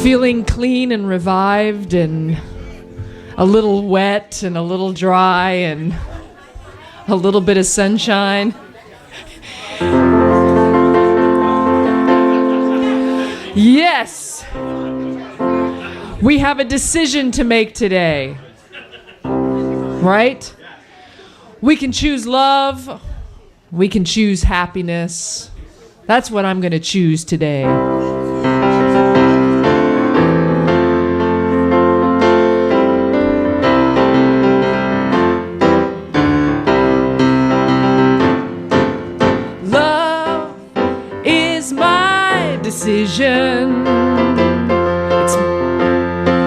Feeling clean and revived and a little wet and a little dry and a little bit of sunshine. Yes, we have a decision to make today, right? We can choose love, we can choose happiness. That's what I'm going to choose today. Decision.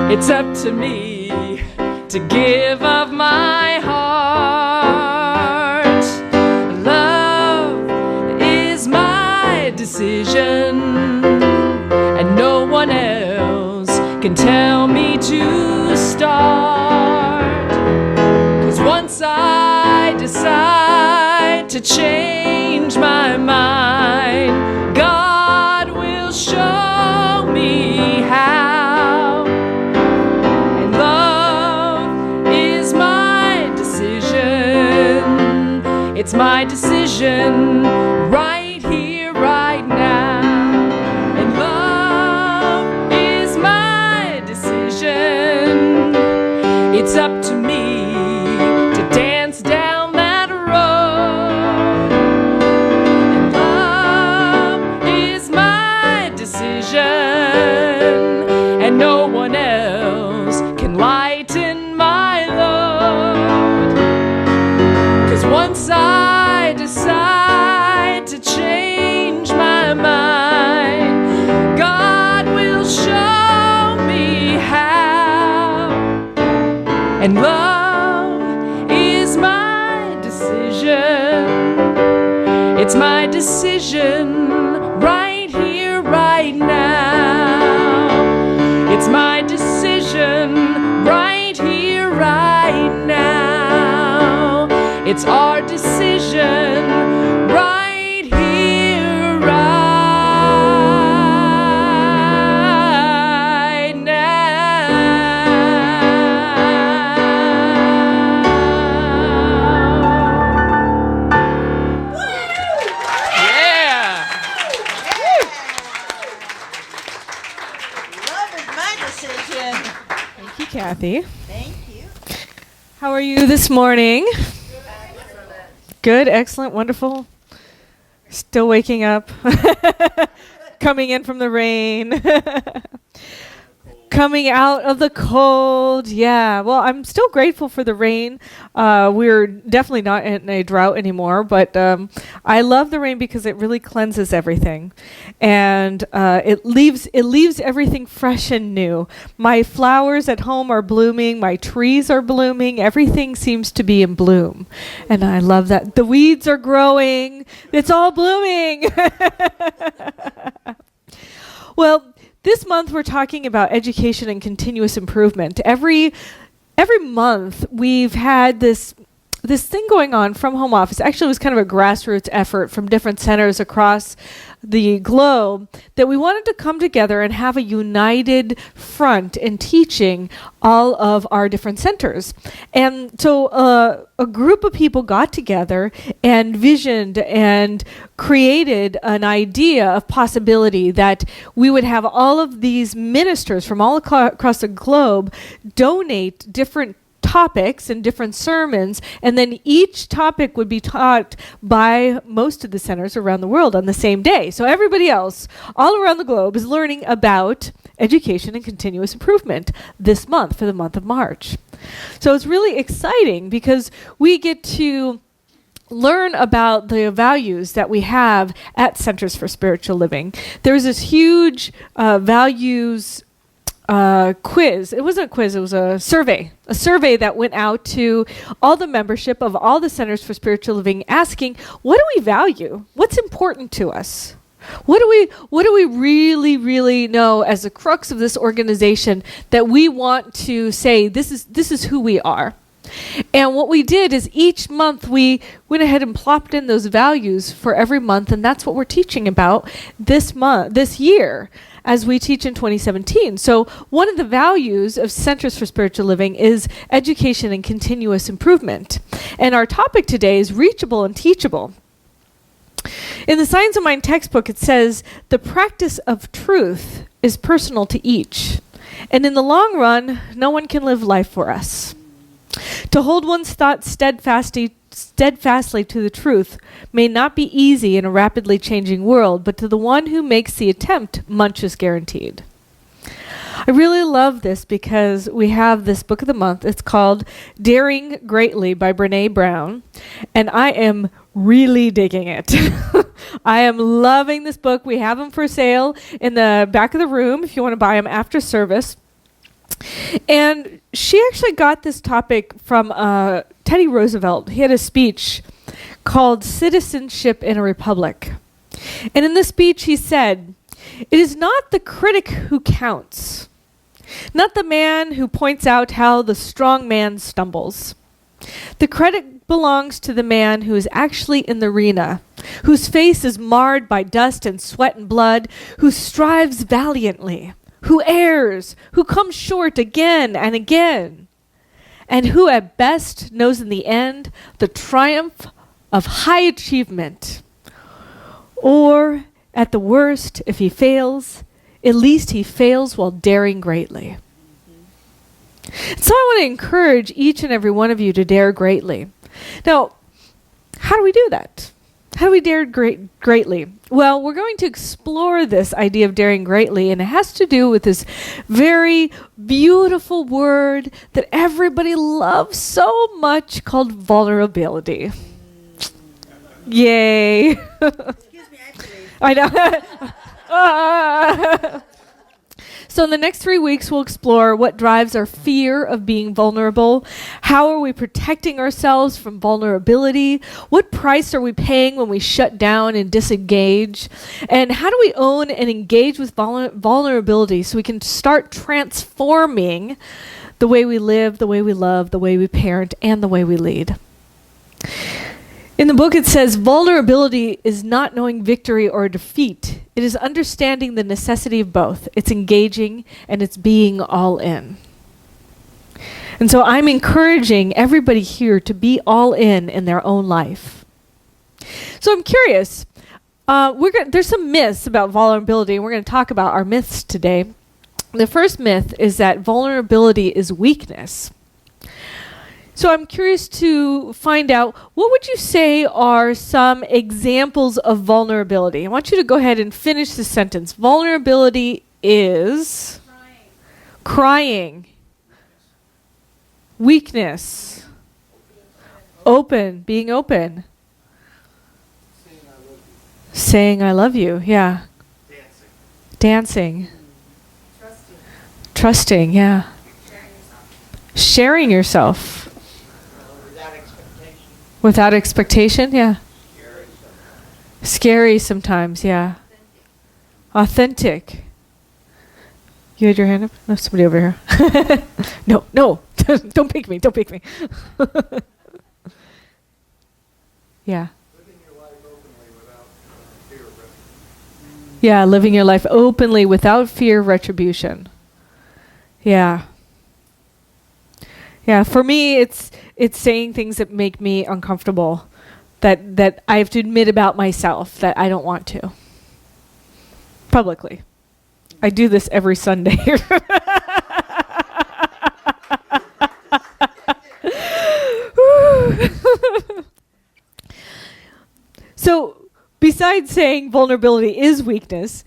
It's up to me to give of my heart. Love is my decision, and no one else can tell me to start. 'Cause once I decide to change my mind, show me how. And love is my decision. It's my decision right here, right now. And love is my decision. It's up to me to dance down that road. And love is my decision, and no one else can lighten my load. 'Cause once I decide to change my mind, God will show me how. And love is my decision. It's my decision right here, right now. It's my decision right here, right now. It's our decision right here, right now. Yeah. Thank you, Kathy. Thank you. How are you this morning? Good, excellent, wonderful. Still waking up. Coming in from the rain. Coming out of the cold. Yeah, well, I'm still grateful for the rain. We're definitely not in a drought anymore, but I love the rain because it really cleanses everything, and it leaves everything fresh and new. My flowers at home are blooming. My trees are blooming. Everything seems to be in bloom, and I love that. The weeds are growing. It's all blooming. Well, this month we're talking about education and continuous improvement. Every month we've had this thing going on from home office. Actually, it was kind of a grassroots effort from different centers across the globe that we wanted to come together and have a united front in teaching all of our different centers. And so a group of people got together and visioned and created an idea of possibility that we would have all of these ministers from all across the globe donate different topics and different sermons, and then each topic would be taught by most of the centers around the world on the same day. So everybody else all around the globe is learning about education and continuous improvement this month, for the month of March. So it's really exciting because we get to learn about the values that we have at Centers for Spiritual Living. There's this huge values quiz. It wasn't a quiz, it was a survey that went out to all the membership of all the Centers for Spiritual Living, asking, what do we value? What's important to us? What do we really, really know as the crux of this organization that we want to say, this is who we are? And what we did is each month we went ahead and plopped in those values for every month, and that's what we're teaching about this year, as we teach in 2017. So one of the values of Centers for Spiritual Living is education and continuous improvement. And our topic today is reachable and teachable. In the Science of Mind textbook, it says, the practice of truth is personal to each. And in the long run, no one can live life for us. To hold one's thoughts steadfastly to the truth may not be easy in a rapidly changing world, but to the one who makes the attempt, much is guaranteed. I really love this because we have this book of the month. It's called Daring Greatly by Brene Brown, and I am really digging it. I am loving this book. We have them for sale in the back of the room if you want to buy them after service. And she actually got this topic from Teddy Roosevelt. He had a speech called Citizenship in a Republic. And in the speech he said, "It is not the critic who counts, not the man who points out how the strong man stumbles. The credit belongs to the man who is actually in the arena, whose face is marred by dust and sweat and blood, who strives valiantly, who errs, who comes short again and again, and who at best knows in the end the triumph of high achievement. Or, at the worst, if he fails, at least he fails while daring greatly." So I want to encourage each and every one of you to dare greatly. Now, how do we do that? How do we dare greatly? Well, we're going to explore this idea of daring greatly, and it has to do with this very beautiful word that everybody loves so much called vulnerability. Yay. Excuse me, actually. I know. So in the next 3 weeks, we'll explore what drives our fear of being vulnerable. How are we protecting ourselves from vulnerability? What price are we paying when we shut down and disengage? And how do we own and engage with vulnerability so we can start transforming the way we live, the way we love, the way we parent, and the way we lead? In the book, it says, vulnerability is not knowing victory or defeat. It is understanding the necessity of both. It's engaging and it's being all in. And so I'm encouraging everybody here to be all in their own life. So I'm curious. There's some myths about vulnerability, and we're going to talk about our myths today. The first myth is that vulnerability is weakness. So I'm curious to find out, what would you say are some examples of vulnerability? I want you to go ahead and finish the sentence. Vulnerability is crying. Weakness. Being open. Saying I love you, yeah. Dancing. Trusting, yeah. Sharing yourself. Without expectation, yeah. Scary sometimes, yeah. Authentic. You had your hand up? No, somebody over here. No, don't pick me, Yeah. Yeah, living your life openly without fear of retribution. Yeah. Yeah, for me, it's saying things that make me uncomfortable, that I have to admit about myself that I don't want to. Publicly. I do this every Sunday. So, besides saying vulnerability is weakness,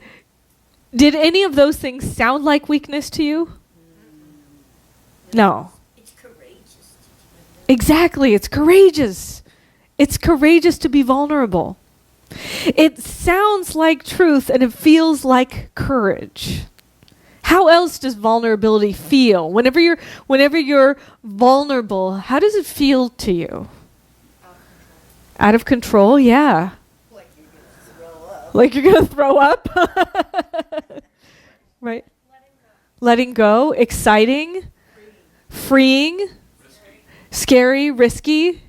did any of those things sound like weakness to you? No. Exactly, it's courageous. It's courageous to be vulnerable. It sounds like truth and it feels like courage. How else does vulnerability feel? Whenever you're vulnerable, how does it feel to you? Out of control, yeah. Like you're going to throw up. Right? Letting go, exciting, freeing. Scary, risky.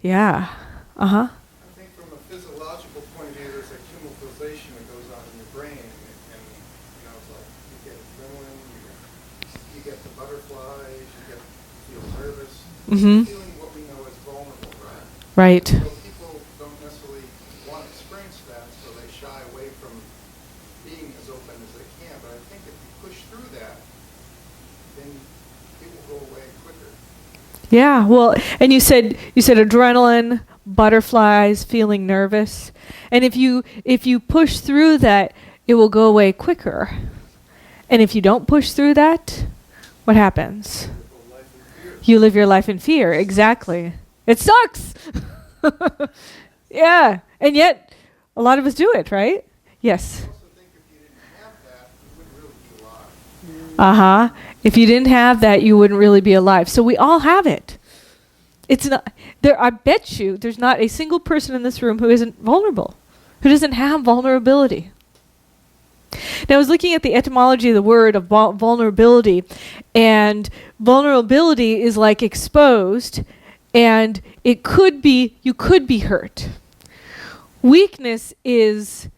Yeah. Uh-huh. I think from a physiological point of view, there's a chemicalization that goes on in your brain, and it's like you get adrenaline, you get the butterflies, you feel nervous, Mm-hmm. feeling what we know as vulnerable, right? Right. So people don't necessarily want to experience that, so they shy away from being as open as they can. But I think if you push through that, then it will go away quicker. Yeah, well, and you said adrenaline, butterflies, feeling nervous. And if you push through that, it will go away quicker. And if you don't push through that, what happens? You live your life in fear. Exactly. It sucks. Yeah. And yet a lot of us do it, right? Yes. I also think if you didn't have that, you wouldn't really be alive. Uh-huh. If you didn't have that, you wouldn't really be alive. So we all have it. It's not there. I bet you there's not a single person in this room who isn't vulnerable, who doesn't have vulnerability. Now, I was looking at the etymology of the word of vulnerability, and vulnerability is like exposed, and you could be hurt. Weakness is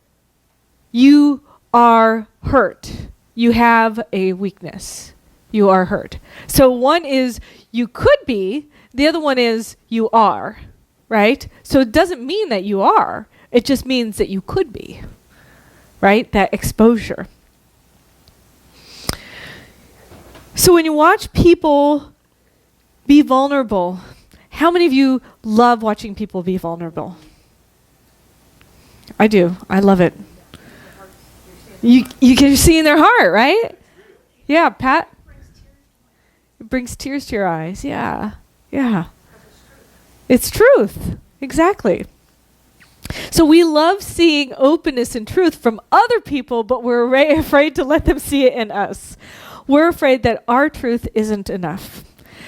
you are hurt. You have a weakness. You are hurt. So one is you could be, the other one is you are, right? So it doesn't mean that you are. It just means that you could be, right? That exposure. So when you watch people be vulnerable, how many of you love watching people be vulnerable? I do. I love it. You can see in their heart, right? Yeah, Pat? It brings tears to your eyes. Yeah. Yeah. It's truth. Exactly. So we love seeing openness and truth from other people, but we're afraid to let them see it in us. We're afraid that our truth isn't enough.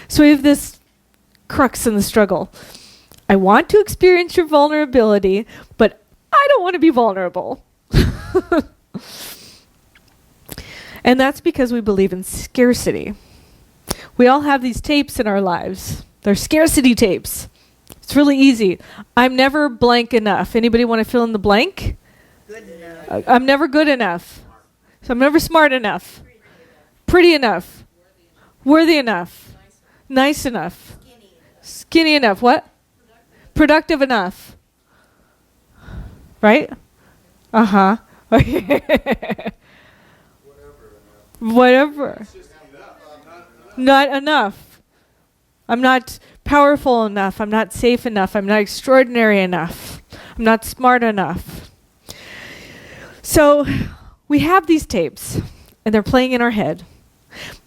So we have this crux in the struggle. I want to experience your vulnerability, but I don't want to be vulnerable. And that's because we believe in scarcity. We all have these tapes in our lives. They're scarcity tapes. It's really easy. I'm never blank enough. Anybody want to fill in the blank? Good enough. I'm never good enough. So I'm never smart enough. Pretty enough. Worthy enough. Nice enough. Skinny enough. What? Productive enough. Right? Uh-huh. Whatever. Not enough. I'm not powerful enough. I'm not safe enough. I'm not extraordinary enough. I'm not smart enough. So we have these tapes, and they're playing in our head,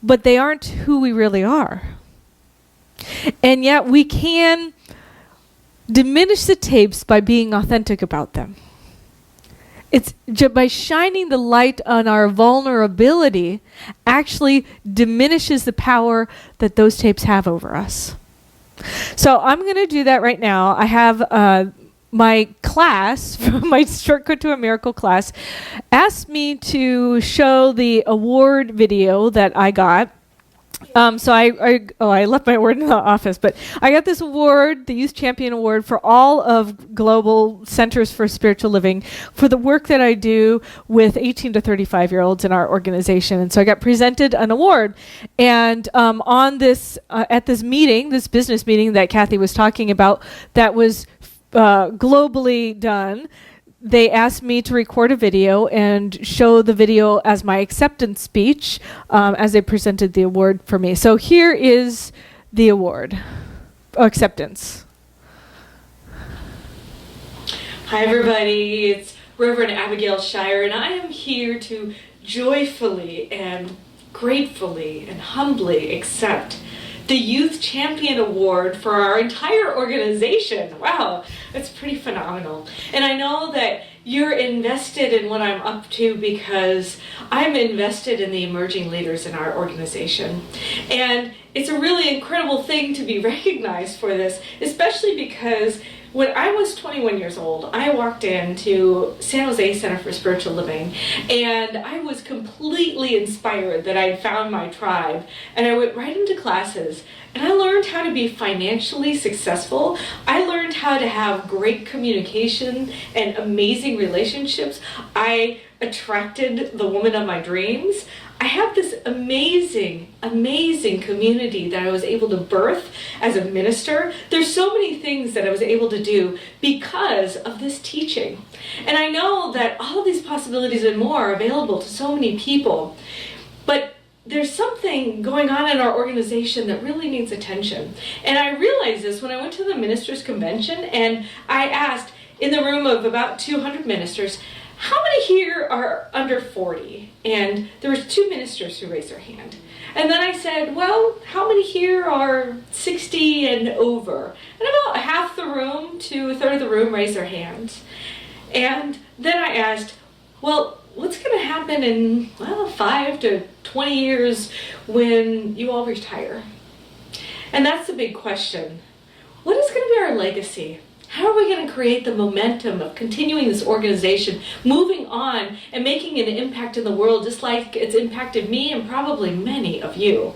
but they aren't who we really are. And yet we can diminish the tapes by being authentic about them. It's by shining the light on our vulnerability actually diminishes the power that those tapes have over us. So I'm going to do that right now. I have my class, my Shortcut to a Miracle class, asked me to show the award video that I got. So I left my award in the office, but I got this award, the Youth Champion Award, for all of Global Centers for Spiritual Living for the work that I do with 18 to 35-year-olds in our organization. And so I got presented an award. And on this, at this meeting, this business meeting that Kathy was talking about, that was globally done, they asked me to record a video and show the video as my acceptance speech as they presented the award for me. So here is the award, acceptance. Hi everybody, it's Reverend Abigail Shire, and I am here to joyfully and gratefully and humbly accept the Youth Champion Award for our entire organization. Wow, that's pretty phenomenal. And I know that you're invested in what I'm up to because I'm invested in the emerging leaders in our organization. And it's a really incredible thing to be recognized for this, especially because When I was 21 years old, I walked into San Jose Center for Spiritual Living, and I was completely inspired that I had found my tribe. And I went right into classes, and I learned how to be financially successful. I learned how to have great communication and amazing relationships. I attracted the woman of my dreams. I have this amazing, amazing community that I was able to birth as a minister. There's so many things that I was able to do because of this teaching. And I know that all of these possibilities and more are available to so many people. But there's something going on in our organization that really needs attention. And I realized this when I went to the ministers' convention, and I asked in the room of about 200 ministers, how many here are under 40? And there was 2 ministers who raised their hand. And then I said, well, how many here are 60 and over? And about half the room to a third of the room raised their hands. And then I asked, well, what's going to happen in, 5 to 20 years when you all retire? And that's the big question. What is going to be our legacy? How are we going to create the momentum of continuing this organization, moving on and making an impact in the world just like it's impacted me and probably many of you?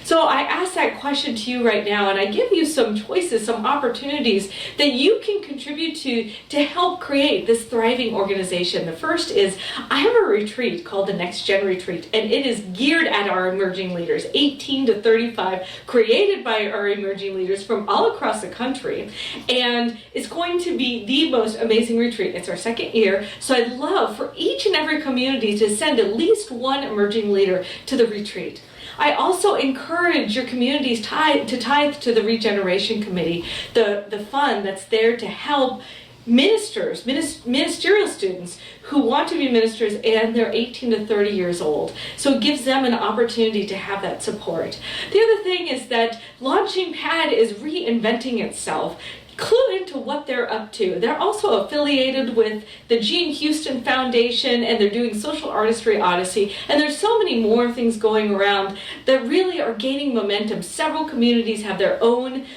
So I ask that question to you right now, and I give you some choices, some opportunities that you can contribute to help create this thriving organization. The first is I have a retreat called the Next Gen Retreat, and it is geared at our emerging leaders, 18 to 35, created by our emerging leaders from all across the country. And it's going to be the most amazing retreat. It's our second year, so I'd love for each and every community to send at least one emerging leader to the retreat. I also encourage your communities to tithe to the Regeneration Committee, the fund that's there to help ministers, ministerial students who want to be ministers and they're 18 to 30 years old. So it gives them an opportunity to have that support. The other thing is that Launching Pad is reinventing itself. Clue into what they're up to. They're also affiliated with the Gene Houston Foundation, and they're doing Social Artistry Odyssey, and there's so many more things going around that really are gaining momentum. Several communities have their own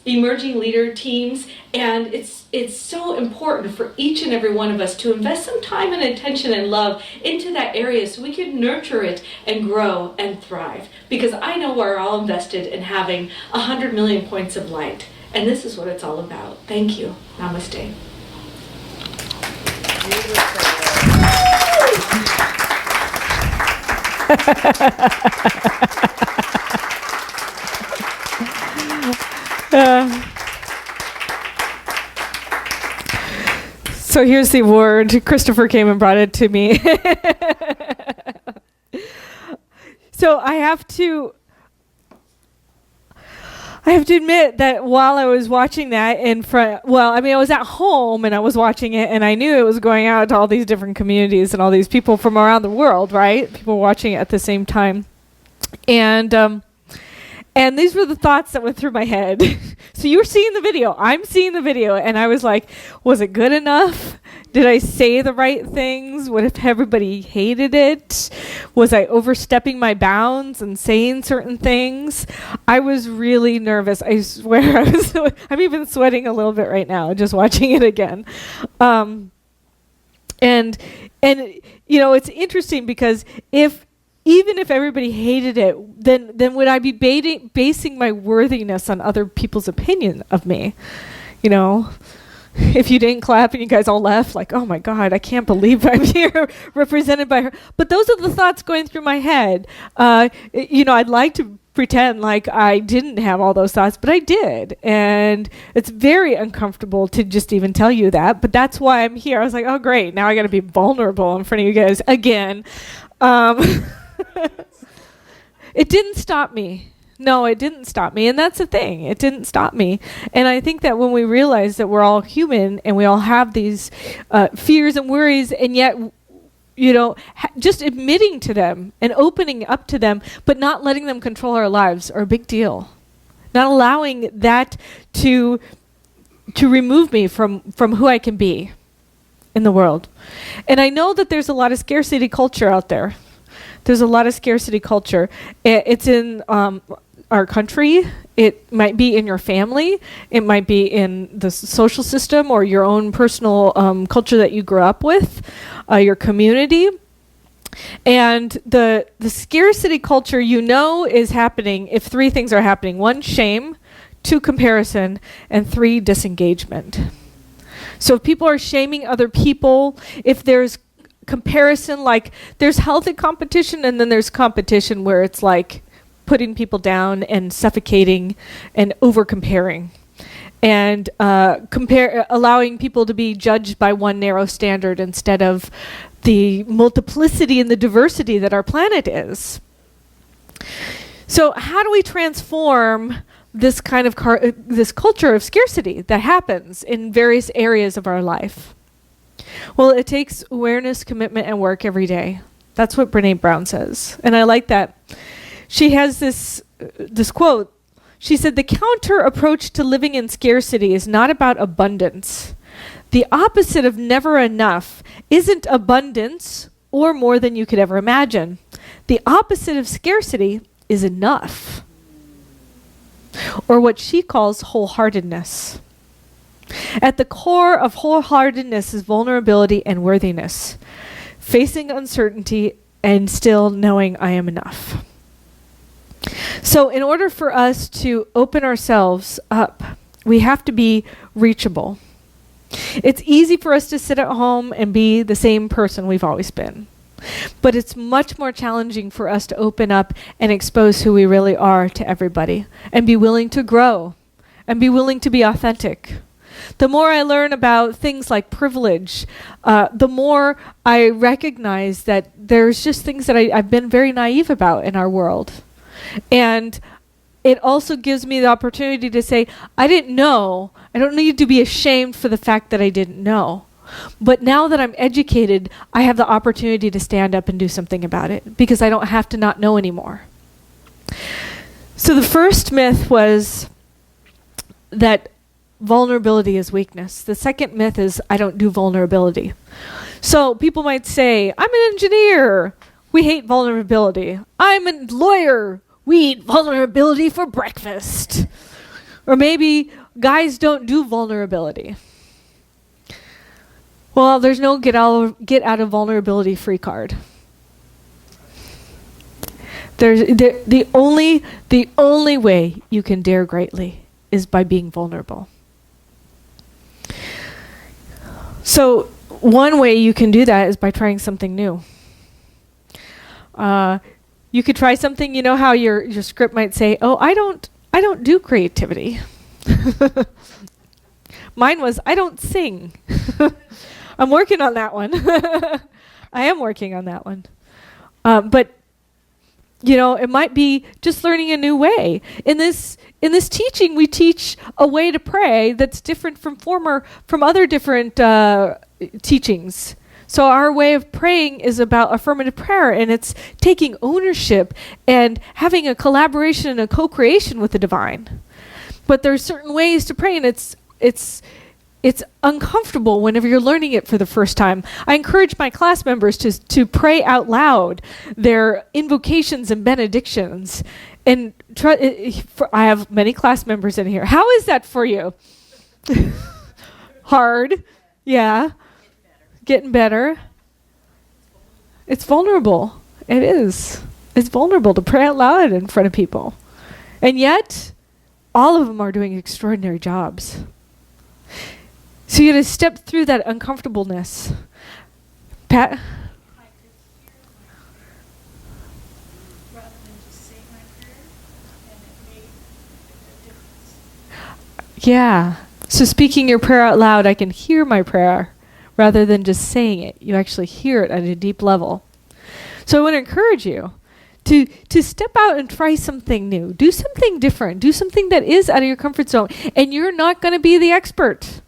emerging leader teams, and it's so important for each and every one of us to invest some time and attention and love into that area so we can nurture it and grow and thrive, because I know we're all invested in having 100 million points of light. And this is what it's all about. Thank you. Namaste. So here's the award. Christopher came and brought it to me. So I have to admit that while I was watching that I was at home and I was watching it, and I knew it was going out to all these different communities and all these people from around the world, right? People watching it at the same time. And these were the thoughts that went through my head. So you were seeing the video. I'm seeing the video. And I was like, was it good enough? Did I say the right things? What if everybody hated it? Was I overstepping my bounds and saying certain things? I was really nervous. I swear. I'm even sweating a little bit right now just watching it again. And it's interesting because even if everybody hated it, then would I be basing my worthiness on other people's opinion of me? If you didn't clap and you guys all left, like, oh my God, I can't believe I'm here represented by her. But those are the thoughts going through my head. I'd like to pretend like I didn't have all those thoughts, but I did. And it's very uncomfortable to just even tell you that. But that's why I'm here. I was like, oh, great. Now I got to be vulnerable in front of you guys again. It didn't stop me. No, it didn't stop me. And that's the thing. It didn't stop me. And I think that when we realize that we're all human and we all have these fears and worries, and yet, just admitting to them and opening up to them, but not letting them control our lives are a big deal. Not allowing that to remove me from who I can be in the world. And I know that there's a lot of scarcity culture out there. There's a lot of scarcity culture. It's in our country. It might be in your family. It might be in the social system or your own personal culture that you grew up with, your community. And the scarcity culture, is happening if three things are happening. 1, shame. 2, comparison. And 3, disengagement. So if people are shaming other people, if there's comparison, like there's healthy competition and then there's competition where it's like putting people down and suffocating and over comparing and allowing people to be judged by one narrow standard instead of the multiplicity and the diversity that our planet is. So how do we transform this kind of this culture of scarcity that happens in various areas of our life? Well, it takes awareness, commitment, and work every day. That's what Brené Brown says. And I like that. She has this quote. She said, "The counter approach to living in scarcity is not about abundance. The opposite of never enough isn't abundance or more than you could ever imagine. The opposite of scarcity is enough." Or what she calls wholeheartedness. At the core of wholeheartedness is vulnerability and worthiness, facing uncertainty and still knowing I am enough. So in order for us to open ourselves up, we have to be reachable. It's easy for us to sit at home and be the same person we've always been. But it's much more challenging for us to open up and expose who we really are to everybody and be willing to grow and be willing to be authentic. The more I learn about things like privilege, the more I recognize that there's just things that I've been very naive about in our world. And it also gives me the opportunity to say, I didn't know. I don't need to be ashamed for the fact that I didn't know. But now that I'm educated, I have the opportunity to stand up and do something about it because I don't have to not know anymore. So the first myth was that vulnerability is weakness. The second myth is I don't do vulnerability. So people might say, I'm an engineer. We hate vulnerability. I'm a lawyer. We eat vulnerability for breakfast. Or maybe guys don't do vulnerability. Well, there's no get out of vulnerability free card. There's the only way you can dare greatly is by being vulnerable. So one way you can do that is by trying something new. You could try something. You know how your script might say, "Oh, I don't do creativity." Mine was, "I don't sing." I'm working on that one. I am working on that one. But it might be just learning a new way. In this teaching, we teach a way to pray that's different from other different teachings. So our way of praying is about affirmative prayer, and it's taking ownership and having a collaboration and a co-creation with the divine. But there's certain ways to pray, and it's uncomfortable whenever you're learning it for the first time. I encourage my class members to pray out loud their invocations and benedictions. And I have many class members in here. How is that for you? Hard. Yeah. Getting better. It's vulnerable. It is. It's vulnerable to pray out loud in front of people. And yet, all of them are doing extraordinary jobs. So you got to step through that uncomfortableness. Pat? Yeah. So speaking your prayer out loud, I can hear my prayer rather than just saying it. You actually hear it at a deep level. So I want to encourage you to step out and try something new. Do something different. Do something that is out of your comfort zone. And you're not going to be the expert.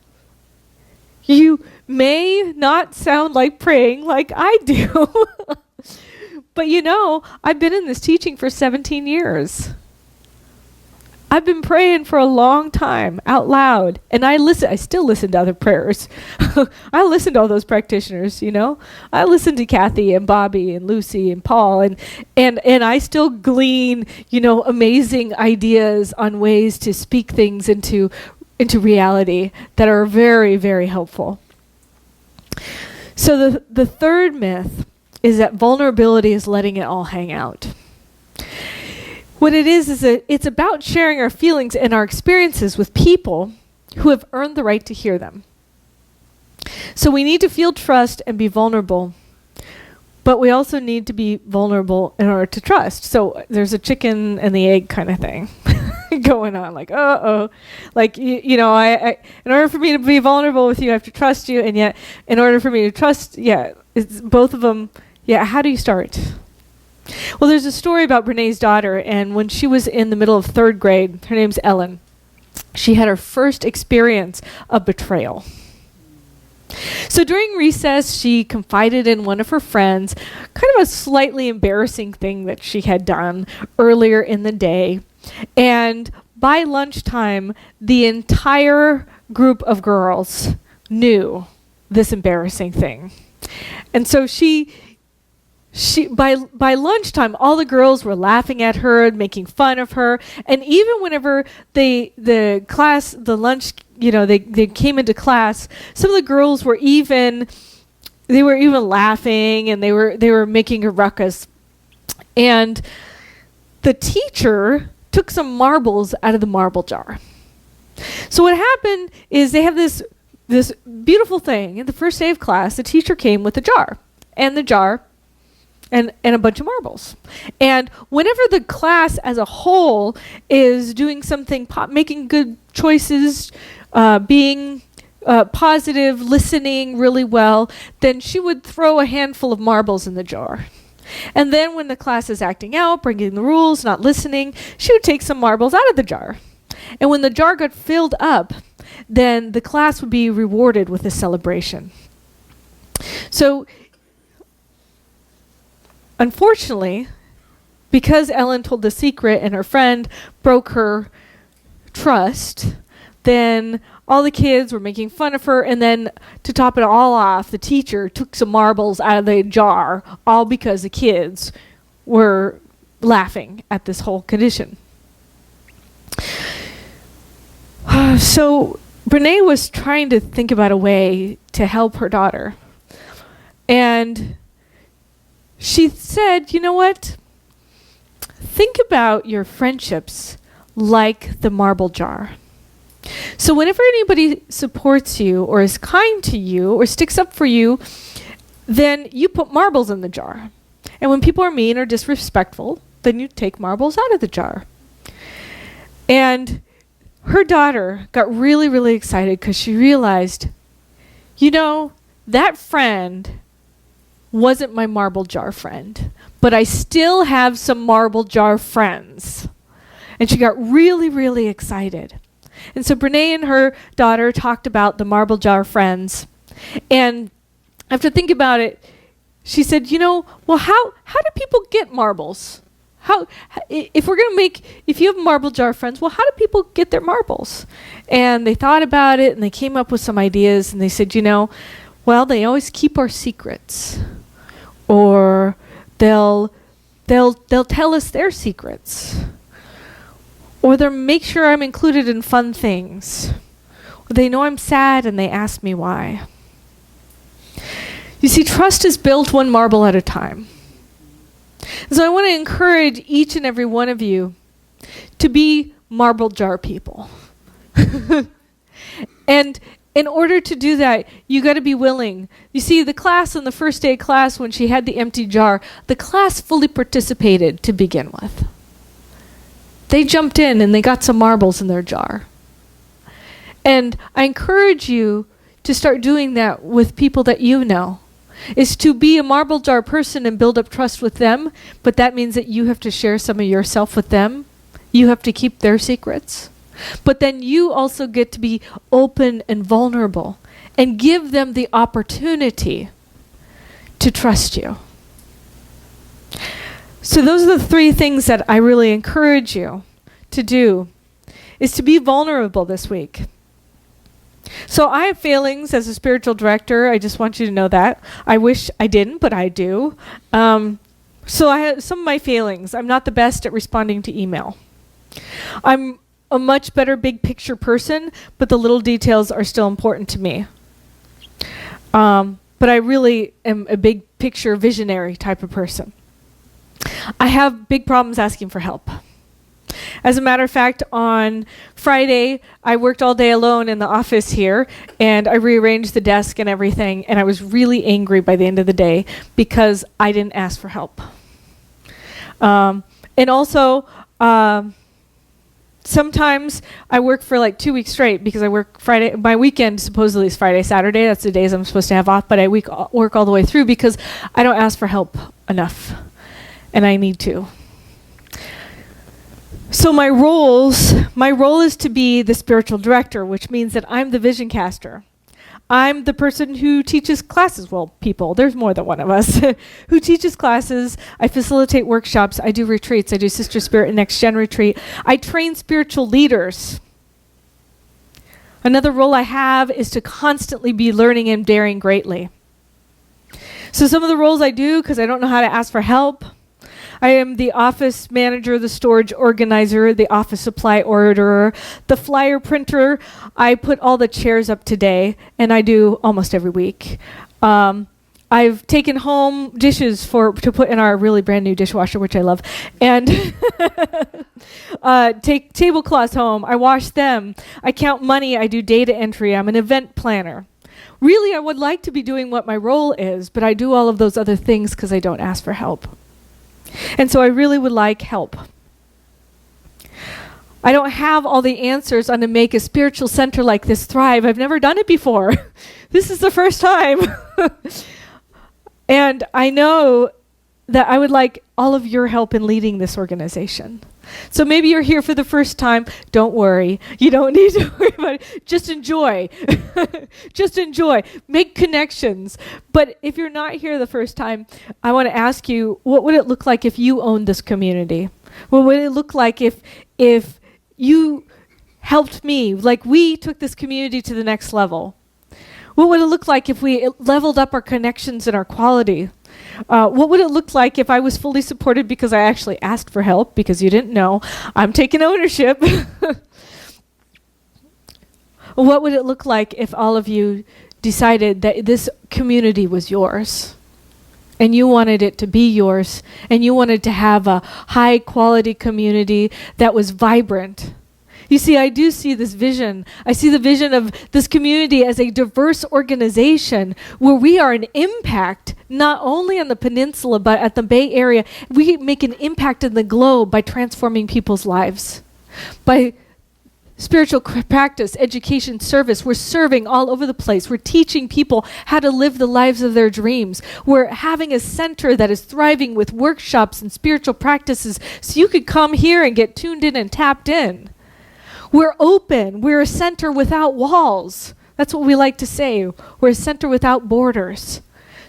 You may not sound like praying like I do. But I've been in this teaching for 17 years. I've been praying for a long time out loud, and I still listen to other prayers. I listen to all those practitioners, you know. I listen to Kathy and Bobby and Lucy and Paul, and I still glean, you know, amazing ideas on ways to speak things into reality that are very, very helpful. So the third myth is that vulnerability is letting it all hang out. What it is it's about sharing our feelings and our experiences with people who have earned the right to hear them. So we need to feel trust and be vulnerable, but we also need to be vulnerable in order to trust. So there's a chicken and the egg kind of thing going on, like, like, you know, I in order for me to be vulnerable with you, I have to trust you, and yet in order for me to trust, it's both of them. How do you start? Well, there's a story about Brené's daughter, and when she was in the middle of 3rd grade, her name's Ellen, she had her first experience of betrayal. So during recess, she confided in one of her friends kind of a slightly embarrassing thing that she had done earlier in the day. And by lunchtime, the entire group of girls knew this embarrassing thing. And so she by lunchtime, all the girls were laughing at her and making fun of her. And even whenever the lunch, you know, they came into class, some of the girls were even laughing, and they were making a ruckus. And the teacher took some marbles out of the marble jar. So what happened is they have this beautiful thing. In the first day of class, the teacher came with a jar, and a bunch of marbles. And whenever the class as a whole is doing something, making good choices, being positive, listening really well, then she would throw a handful of marbles in the jar. And then when the class is acting out, breaking the rules, not listening, she would take some marbles out of the jar. And when the jar got filled up, then the class would be rewarded with a celebration. So unfortunately, because Ellen told the secret and her friend broke her trust, then all the kids were making fun of her, and then to top it all off, the teacher took some marbles out of the jar, all because the kids were laughing at this whole condition. So Brené was trying to think about a way to help her daughter. And she said, you know what? Think about your friendships like the marble jar. So whenever anybody supports you or is kind to you or sticks up for you, then you put marbles in the jar. And when people are mean or disrespectful, then you take marbles out of the jar. And her daughter got really, really excited because she realized, you know, that friend wasn't my marble jar friend, but I still have some marble jar friends. And she got really, really excited. And so Brené and her daughter talked about the marble jar friends. And after thinking about it, she said, you know, well, how do people get marbles? If you have marble jar friends, well, how do people get their marbles? And they thought about it, and they came up with some ideas, and they said, you know, well, they always keep our secrets, or they'll tell us their secrets, or they'll make sure I'm included in fun things, or they know I'm sad and they ask me why. You see, trust is built one marble at a time. So I want to encourage each and every one of you to be marble jar people. And in order to do that, you got to be willing. You see, the class on the first day of class, when she had the empty jar, the class fully participated to begin with. They jumped in and they got some marbles in their jar. And I encourage you to start doing that with people that you know. Is to be a marble jar person and build up trust with them, but that means that you have to share some of yourself with them. You have to keep their secrets. But then you also get to be open and vulnerable and give them the opportunity to trust you. So those are the 3 things that I really encourage you to do. is to be vulnerable this week. So I have failings as a spiritual director. I just want you to know that. I wish I didn't, but I do. So I have some of my failings. I'm not the best at responding to email. I'm a much better big picture person, but the little details are still important to me. But I really am a big picture visionary type of person. I have big problems asking for help. As a matter of fact, on Friday, I worked all day alone in the office here, and I rearranged the desk and everything, and I was really angry by the end of the day because I didn't ask for help. And also, sometimes I work for like 2 weeks straight because I work Friday. My weekend supposedly is Friday, Saturday. That's the days I'm supposed to have off, but I work all the way through because I don't ask for help enough, and I need to. So my role is to be the spiritual director, which means that I'm the vision caster. I'm the person who teaches classes. Well, people, there's more than one of us, who teaches classes. I facilitate workshops. I do retreats. I do Sister Spirit and Next Gen retreat. I train spiritual leaders. Another role I have is to constantly be learning and daring greatly. So some of the roles I do, because I don't know how to ask for help, I am the office manager, the storage organizer, the office supply orderer, the flyer printer. I put all the chairs up today, and I do almost every week. I've taken home dishes to put in our really brand new dishwasher, which I love, and take tablecloths home. I wash them. I count money. I do data entry. I'm an event planner. Really, I would like to be doing what my role is, but I do all of those other things because I don't ask for help. And so I really would like help. I don't have all the answers on to make a spiritual center like this thrive. I've never done it before. This is the first time. And I know that I would like all of your help in leading this organization. So maybe you're here for the first time. Don't worry. You don't need to worry about it. Just enjoy. Just enjoy. Make connections. But if you're not here the first time, I want to ask you, what would it look like if you owned this community? What would it look like if you helped me, like we took this community to the next level? What would it look like if we leveled up our connections and our quality? What would it look like if I was fully supported because I actually asked for help because you didn't know? I'm taking ownership. What would it look like if all of you decided that this community was yours and you wanted it to be yours and you wanted to have a high quality community that was vibrant? You see, I do see this vision. I see the vision of this community as a diverse organization where we are an impact, not only on the peninsula, but at the Bay Area. We make an impact in the globe by transforming people's lives. By spiritual practice, education, service, we're serving all over the place. We're teaching people how to live the lives of their dreams. We're having a center that is thriving with workshops and spiritual practices so you could come here and get tuned in and tapped in. We're open. We're a center without walls. That's what we like to say. We're a center without borders.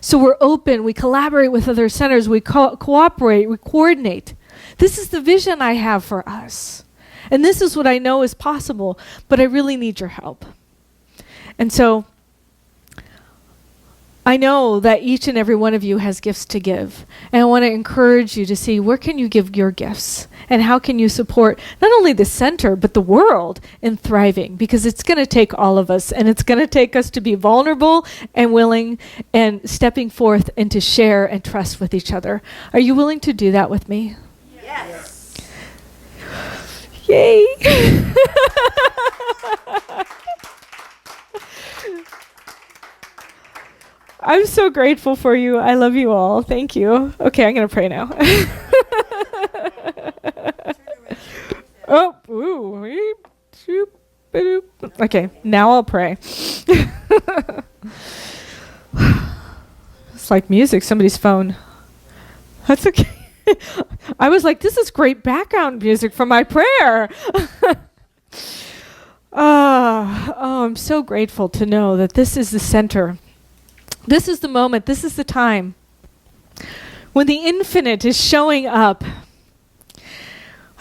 So we're open. We collaborate with other centers. We cooperate. We coordinate. This is the vision I have for us. And this is what I know is possible, but I really need your help. And so I know that each and every one of you has gifts to give. And I want to encourage you to see where can you give your gifts and how can you support not only the center, but the world in thriving, because it's going to take all of us, and it's going to take us to be vulnerable and willing and stepping forth and to share and trust with each other. Are you willing to do that with me? Yes. Yay! I'm so grateful for you. I love you all. Thank you. Okay, I'm going to pray now. Oh, ooh. Okay, now I'll pray. It's like music, somebody's phone. That's okay. I was like, this is great background music for my prayer. I'm so grateful to know that this is the center. This is the moment, this is the time when the infinite is showing up.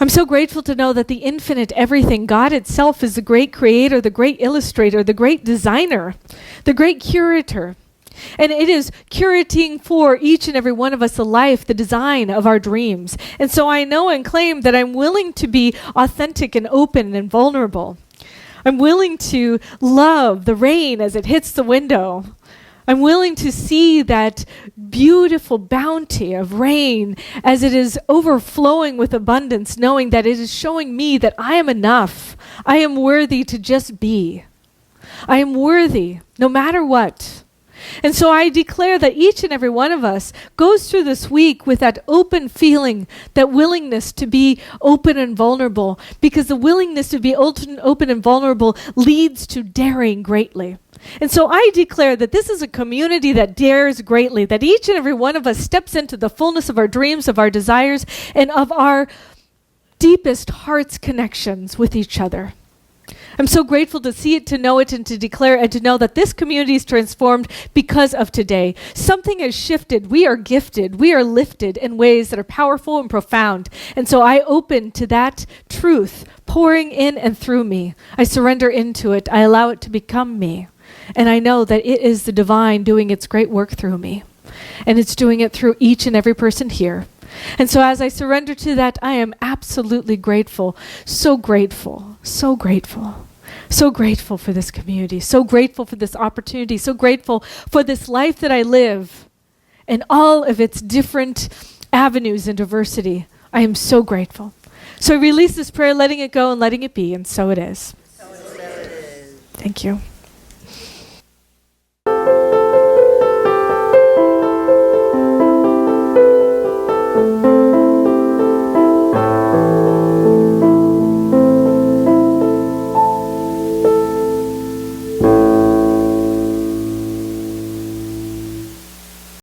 I'm so grateful to know that the infinite everything, God itself, is the great creator, the great illustrator, the great designer, the great curator. And it is curating for each and every one of us the life, the design of our dreams. And so I know and claim that I'm willing to be authentic and open and vulnerable. I'm willing to love the rain as it hits the window. I'm willing to see that beautiful bounty of rain as it is overflowing with abundance, knowing that it is showing me that I am enough. I am worthy to just be. I am worthy no matter what. And so I declare that each and every one of us goes through this week with that open feeling, that willingness to be open and vulnerable, because the willingness to be open and vulnerable leads to daring greatly. And so I declare that this is a community that dares greatly, that each and every one of us steps into the fullness of our dreams, of our desires, and of our deepest heart's connections with each other. I'm so grateful to see it, to know it, and to declare and to know that this community is transformed because of today. Something has shifted. We are gifted. We are lifted in ways that are powerful and profound. And so I open to that truth pouring in and through me. I surrender into it. I allow it to become me. And I know that it is the divine doing its great work through me. And it's doing it through each and every person here. And so as I surrender to that, I am absolutely grateful, so grateful, so grateful, so grateful for this community, so grateful for this opportunity, so grateful for this life that I live and all of its different avenues and diversity. I am so grateful. So I release this prayer, letting it go and letting it be, and so it is. So it is. Thank you.